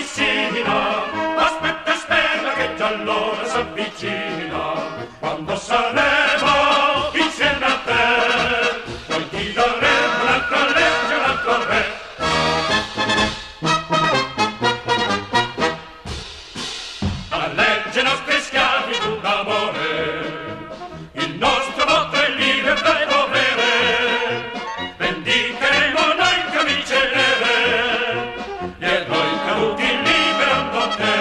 piscina, aspetta e spera che già l'ora s'avvicina. Quando saremo insieme a te, noi ti daremo un'altra legge, un altro re. La legge ai nostri schiavi d'amore, il nostro voto è libertà e dovere. Vendicheremo noi in camicie nere, gli eroi caduti liberando te.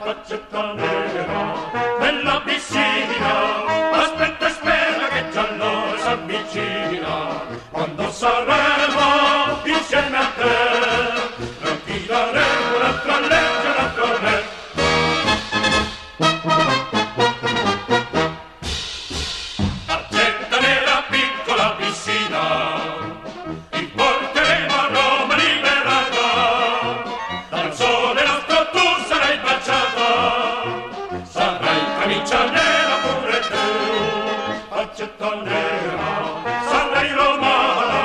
Faccetta nera nella piscina, aspetta e spera che già l'ora s'avvicina. Quando saremo insieme a te, noi ti daremo un'altra legge, un altro re. Argenta nera piccola piscina, ti porteremo a Roma liberata. Dal sole nostro tu sarai baciata, sarai camicia nera pure tu. Faccetta nera, sarai romana,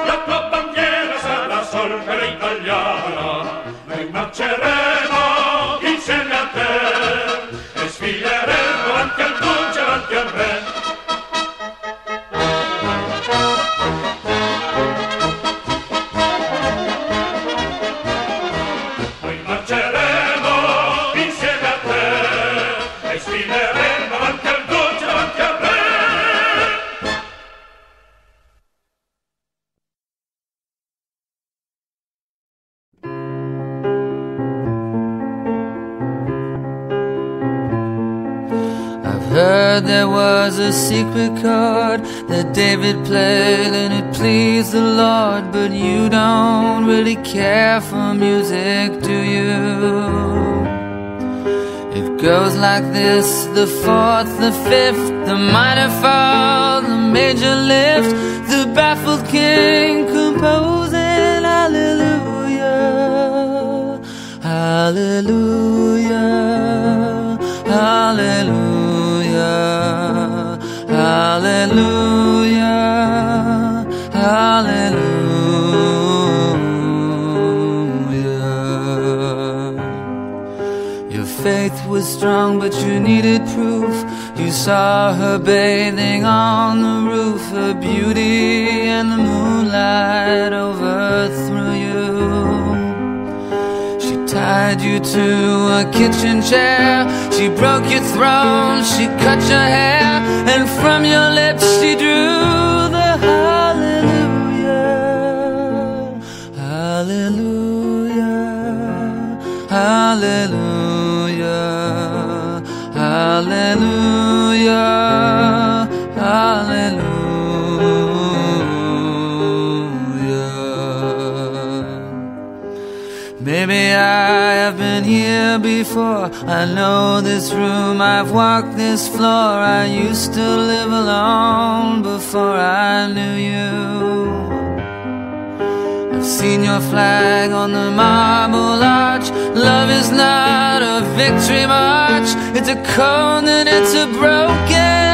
la tua bandiera sarà solcare italiana. Noi marceremo insieme a te e sfileremo davanti al duce, davanti al re. Noi marceremo insieme a te e sfileremo davanti al duce, davanti al re. I've heard there was a secret chord that David played and it pleased the Lord, but you don't really care for music, do you? It goes like this: the fourth, the fifth, the minor fall, the major lift, the baffled king composing hallelujah, hallelujah, hallelujah, hallelujah, hallelujah. Your faith was strong, but you needed proof. You saw her bathing on the roof, her beauty and the moonlight overthrew you. She tied you to a kitchen chair, she broke your throne, she cut your hair, and from your lips she drew the hallelujah, hallelujah, hallelujah, hallelujah, hallelujah. Maybe I have been here before, I know this room, I've walked this floor. I used to live alone before I knew you. I've seen your flag on the marble arch. Love is not a victory march, it's a cold and it's a broken